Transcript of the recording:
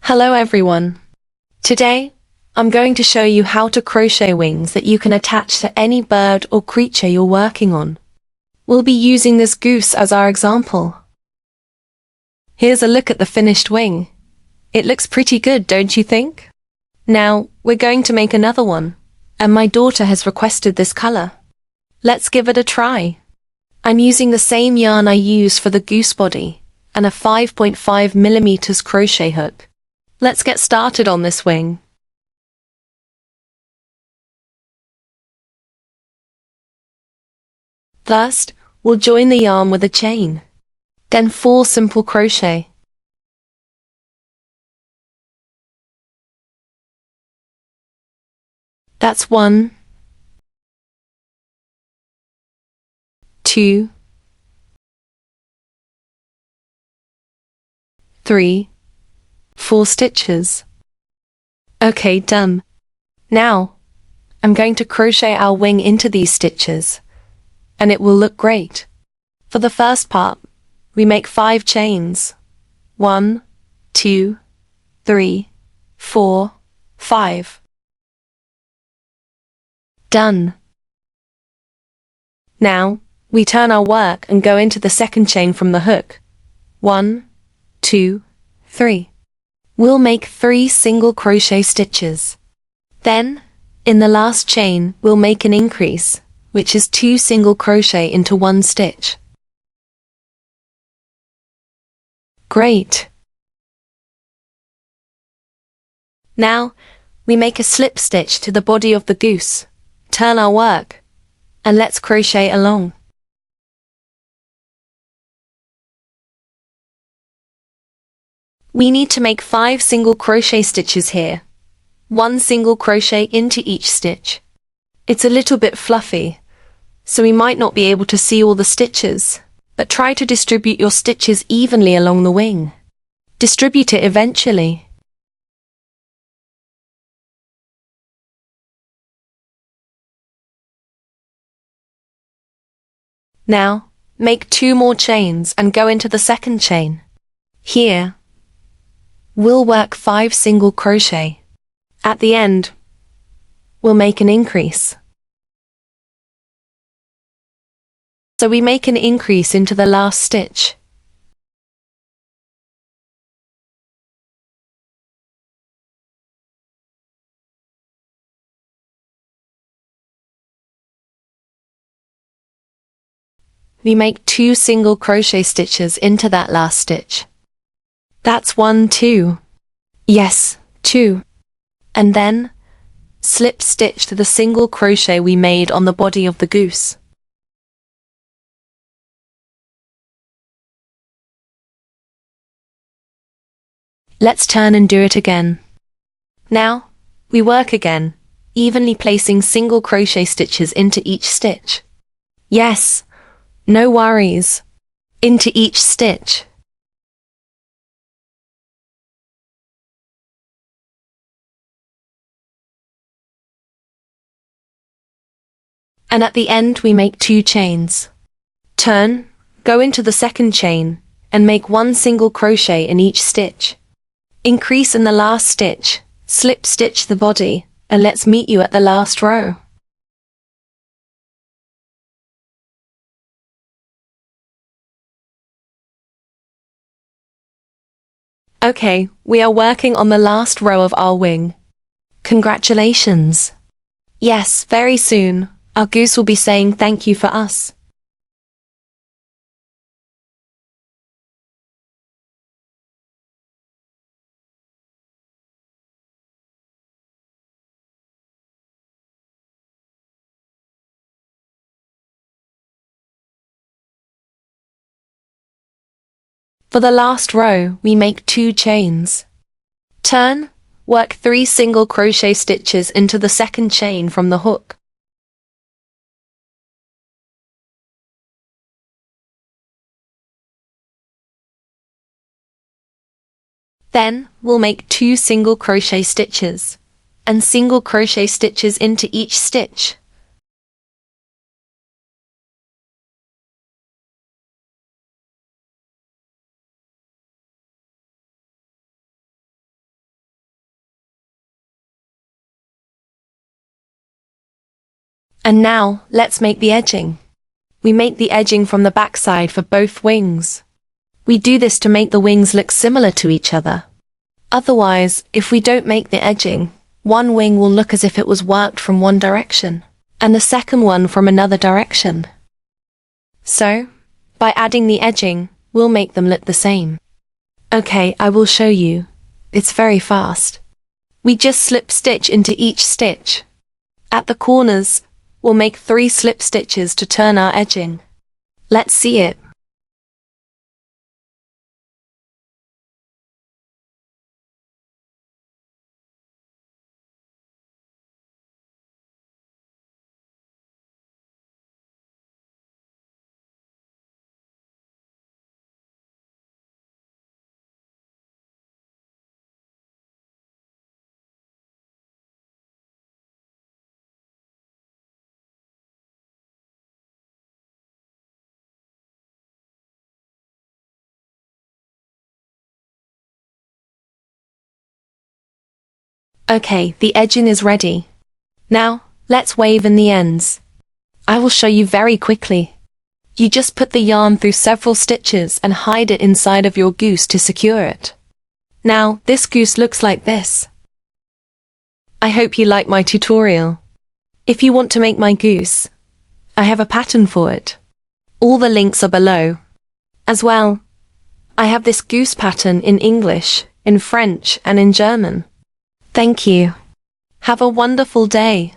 Hello everyone. Today, I'm going to show you how to crochet wings that you can attach to any bird or creature you're working on. We'll be using this goose as our example. Here's a look at the finished wing. It looks pretty good, don't you think? Now, we're going to make another one, and my daughter has requested this color. Let's give it a try. I'm using the same yarn I used for the goose body, and a 5.5mm crochet hook. Let's get started on this wing. First, we'll join the yarn with a chain, then 4 simple crochet. That's 1, 2, 3, 4 stitches. Okay, done. Now, I'm going to crochet our wing into these stitches, and it will look great. For the first part, we make 5 chains. 1, 2, 3, 4, 5. Done. Now, we turn our work and go into the second chain from the hook. 1, 2, 3. We'll make 3 single crochet stitches. Then, in the last chain, we'll make an increase, which is 2 single crochet into 1 stitch. Great! Now, we make a slip stitch to the body of the goose, turn our work, and let's crochet along. We need to make 5 single crochet stitches here. 1 single crochet into each stitch. It's a little bit fluffy, so we might not be able to see all the stitches, but try to distribute your stitches evenly along the wing. Distribute it eventually. Now, make 2 more chains and go into the second chain. Here, we'll work 5 single crochet. At the end, we'll make an increase. So we make an increase into the last stitch. We make 2 single crochet stitches into that last stitch. That's 1, 2. Yes, 2. And then, slip stitch to the single crochet we made on the body of the goose. Let's turn and do it again. Now, we work again, evenly placing single crochet stitches into each stitch. Yes, no worries. Into each stitch. And at the end we make 2 chains. Turn, go into the second chain, and make 1 single crochet in each stitch. Increase in the last stitch, slip stitch the body, and let's meet you at the last row. Okay, we are working on the last row of our wing. Congratulations! Yes, very soon, our goose will be saying thank you for us. For the last row, we make 2 chains. Turn, work 3 single crochet stitches into the second chain from the hook. Then, we'll make 2 single crochet stitches, and single crochet stitches into each stitch. And now, let's make the edging. We make the edging from the backside for both wings. We do this to make the wings look similar to each other. Otherwise, if we don't make the edging, one wing will look as if it was worked from one direction, and the second one from another direction. So, by adding the edging, we'll make them look the same. Okay, I will show you. It's very fast. We just slip stitch into each stitch. At the corners, we'll make 3 slip stitches to turn our edging. Let's see it. Okay, the edging is ready. Now, let's wave in the ends. I will show you very quickly. You just put the yarn through several stitches and hide it inside of your goose to secure it. Now, this goose looks like this. I hope you like my tutorial. If you want to make my goose, I have a pattern for it. All the links are below. As well, I have this goose pattern in English, in French, and in German. Thank you. Have a wonderful day.